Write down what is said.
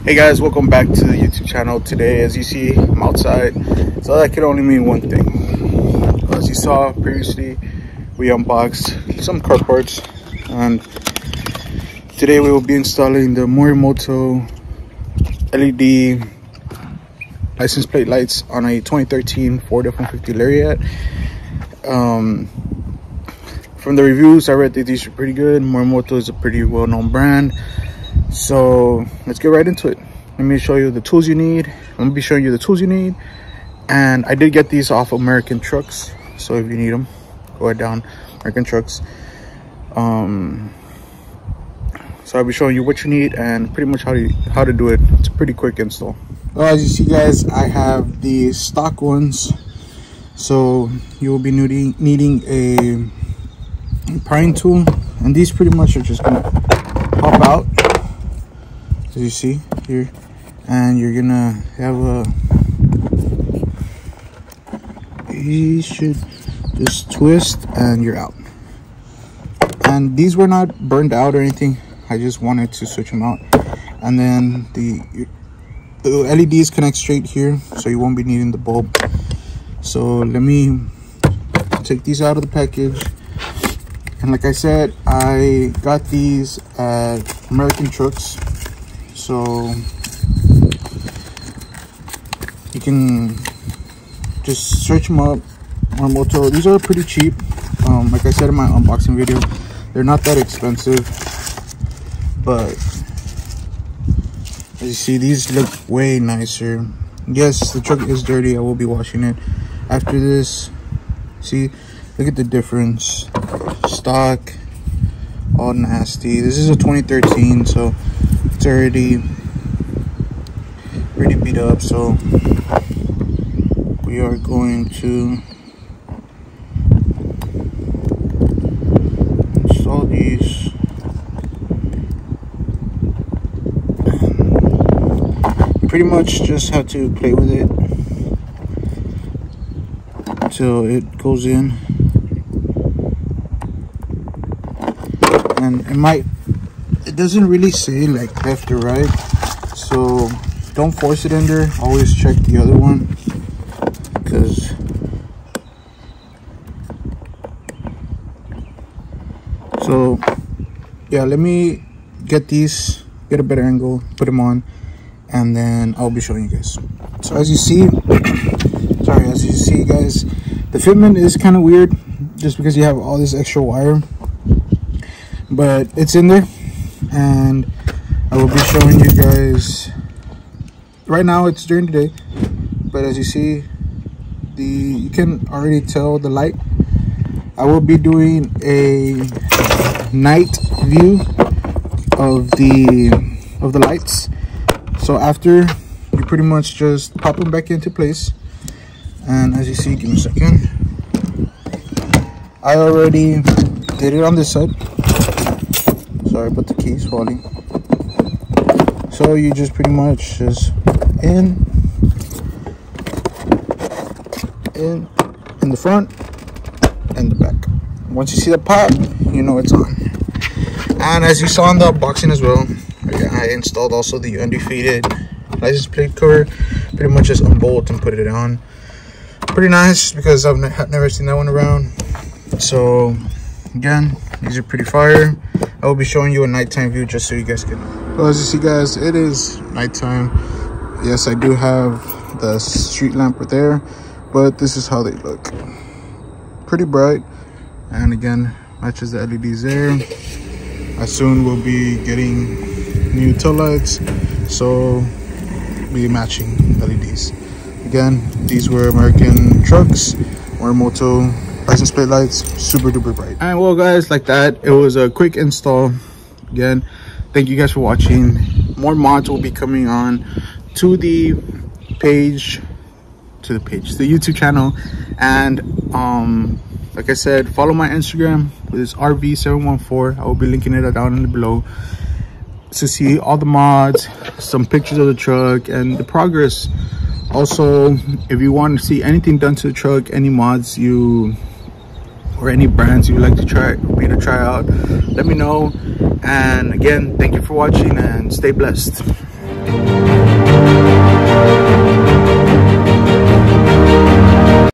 Hey guys, welcome back to the YouTube channel. Today, as you see, I'm outside, so that could only mean one thing. As you saw previously, we unboxed some car parts, and today we will be installing the Morimoto LED license plate lights on a 2013 Ford F-150 Lariat. From the reviews I read that these are pretty good. Morimoto is a pretty well-known brand, so let's get right into it. Let me show you the tools you need. I'm gonna be showing you the tools you need, and I did get these off American Trucks, so if you need them, go ahead down American Trucks. So I'll be showing you what you need and pretty much how to do it. It's a pretty quick install. Well, as you see guys, I have the stock ones, so you will be needing a prying tool, and these pretty much are just gonna pop out, as you see here, and you're gonna have you should just twist and you're out. And these were not burned out or anything, I just wanted to switch them out. And then the LEDs connect straight here, so you won't be needing the bulb. So let me take these out of the package. And like I said, I got these at American Trucks, so you can just search them up. Morimoto, these are pretty cheap. Like I said in my unboxing video, they're not that expensive, but as you see, these look way nicer. Yes, the truck is dirty, I will be washing it after this. See, look at the difference. Stock, all nasty. This is a 2013, so it's already pretty beat up. So we are going to install these. You pretty much just have to play with it until it goes in. And it doesn't really say like left or right, so don't force it in there. Always check the other one, because so yeah, let me get a better angle, put them on, and then I'll be showing you guys. So as you see guys, the fitment is kind of weird just because you have all this extra wire, but it's in there, and I will be showing you guys. Right now it's during the day, but as you see, you can already tell the light. I will be doing a night view of the lights. So after, you pretty much just pop them back into place, and as you see, give me a second, I already did it on this side. Sorry about the keys falling. So you just pretty much just in the front and the back. Once you see the pop, you know it's on. And as you saw in the unboxing as well, I installed also the undefeated license plate cover. Pretty much just unbolt and put it on. Pretty nice, because I've never seen that one around. So again, these are pretty fire. I will be showing you a nighttime view just so you guys can. Well, as you see guys, it is nighttime. Yes, I do have the street lamp right there, but this is how they look. Pretty bright, and again, matches the LEDs there. As soon we'll be getting new tail lights, so be matching LEDs. Again, these were American Trucks, Morimoto license plate lights, super duper bright. And well guys, like that, it was a quick install. Again, thank you guys for watching. More mods will be coming on to the YouTube channel, and like I said, follow my Instagram, it's RV714. I will be linking it down below to see all the mods, some pictures of the truck, and the progress. Also, if you want to see anything done to the truck, any mods or any brands you would like to try out, let me know. And again, thank you for watching, and stay blessed.